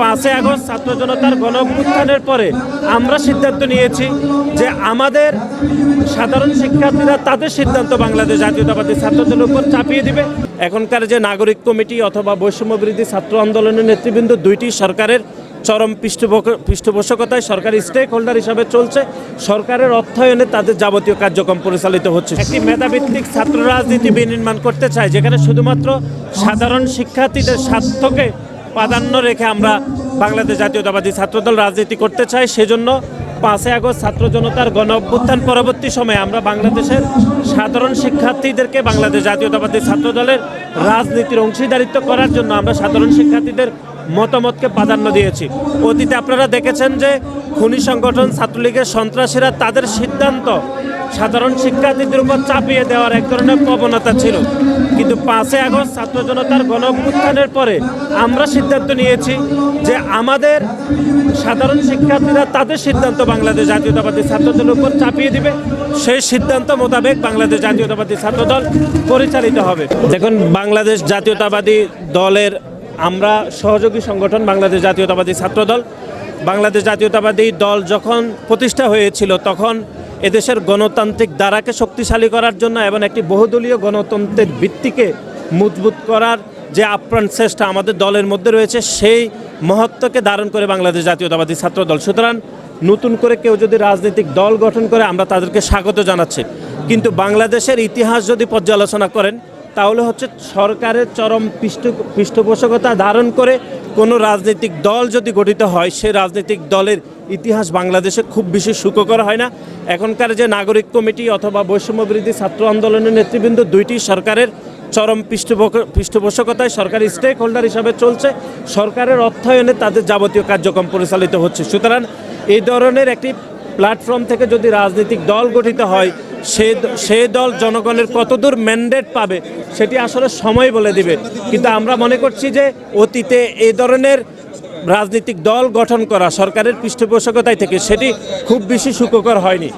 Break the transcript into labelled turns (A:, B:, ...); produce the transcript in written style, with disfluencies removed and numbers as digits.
A: 5ই August ছাত্র জনতার গণ অভ্যুত্থানের পরে আমরা সিদ্ধান্ত নিয়েছি যে আমাদের সাধারণ শিক্ষার্থীরা তাদের সিদ্ধান্ত বাংলাদেশ জাতীয়তাবাদী ছাত্রদলের উপর চাপিয়ে দিবে। এখনকার যে নাগরিক কমিটি অথবা বৈষম্যবিরোধী ছাত্র আন্দোলনের নেতৃবৃন্দ দুইটি সরকারের চরম পৃষ্ঠপোষকতায় সরকারি স্টেক হোল্ডার হিসাবে চলছে। সরকারের অর্থায়নে তাদের যাবতীয় কার্যক্রম পরিচালিত হচ্ছে। একটি মেধাভিত্তিক ছাত্র রাজনীতি বিনির্মাণ করতে চাই, যেখানে শুধুমাত্র সাধারণ শিক্ষার্থীদের স্বার্থকে প্রাধান্য রেখে আমরা বাংলাদেশ জাতীয়তাবাদী ছাত্রদল রাজনীতি করতে চাই। সেজন্য 5ই আগস্ট ছাত্র জনতার গণ অভ্যুত্থান পরবর্তী সময়ে আমরা বাংলাদেশের সাধারণ শিক্ষার্থীদেরকে বাংলাদেশ জাতীয়তাবাদী ছাত্রদলের রাজনীতির অংশীদারিত্ব করার জন্য আমরা সাধারণ শিক্ষার্থীদের মতামতকে প্রাধান্য দিয়েছি। অতীতে আপনারা দেখেছেন যে খুনি সংগঠন ছাত্রলীগের সন্ত্রাসীরা তাদের সিদ্ধান্ত সাধারণ শিক্ষার্থীদের উপর চাপিয়ে দেওয়ার এক ধরনের প্রবণতা ছিল, কিন্তু 5ই আগস্ট ছাত্র জনতার গণ অভ্যুত্থানের পরে আমরা সিদ্ধান্ত নিয়েছি যে আমাদের সাধারণ শিক্ষার্থীরা তাদের সিদ্ধান্ত বাংলাদেশ জাতীয়তাবাদী ছাত্রদলের উপর চাপিয়ে দিবে। সেই সিদ্ধান্ত মোতাবেক বাংলাদেশ জাতীয়তাবাদী ছাত্রদল পরিচালিত হবে। দেখুন, বাংলাদেশ জাতীয়তাবাদী দলের আমরা সহযোগী সংগঠন বাংলাদেশ জাতীয়তাবাদী ছাত্রদল। বাংলাদেশ জাতীয়তাবাদী দল যখন প্রতিষ্ঠা হয়েছিল তখন এদেশের গণতান্ত্রিক ধারাকে শক্তিশালী করার জন্য এবং একটি বহুদলীয় গণতন্ত্রের ভিত্তিকে মজবুত করার যে আপ্রাণ চেষ্টা আমাদের দলের মধ্যে রয়েছে, সেই মহত্বকে ধারণ করে বাংলাদেশ জাতীয়তাবাদী ছাত্রদল। সুতরাং নতুন করে কেউ যদি রাজনৈতিক দল গঠন করে আমরা তাদেরকে স্বাগত জানাচ্ছি, কিন্তু বাংলাদেশের ইতিহাস যদি পর্যালোচনা করেন তাহলে হচ্ছে সরকারের চরম পৃষ্ঠপোষকতা ধারণ করে কোনো রাজনৈতিক দল যদি গঠিত হয়, সেই রাজনৈতিক দলের ইতিহাস বাংলাদেশে খুব বেশি সুখকর হয় না। এখনকার যে নাগরিক কমিটি অথবা বৈষম্যবিরোধী ছাত্র আন্দোলনের নেতৃবৃন্দ দুইটি সরকারের চরম পৃষ্ঠপোষকতায় সরকারি স্টেক হোল্ডার হিসাবে চলছে। সরকারের অর্থায়নে তাদের যাবতীয় কার্যক্রম পরিচালিত হচ্ছে। সুতরাং এই ধরনের একটি প্ল্যাটফর্ম থেকে যদি রাজনৈতিক দল গঠিত হয়, সেই দল জনগণের কতদূর ম্যান্ডেট পাবে সেটি আসলে সময় বলে দিবে। কিন্তু আমরা মনে করছি যে অতীতে এই ধরনের রাজনৈতিক দল গঠন করা সরকারের পৃষ্ঠপোষকতায় থেকে সেটি খুব বেশি সুখকর হয়নি।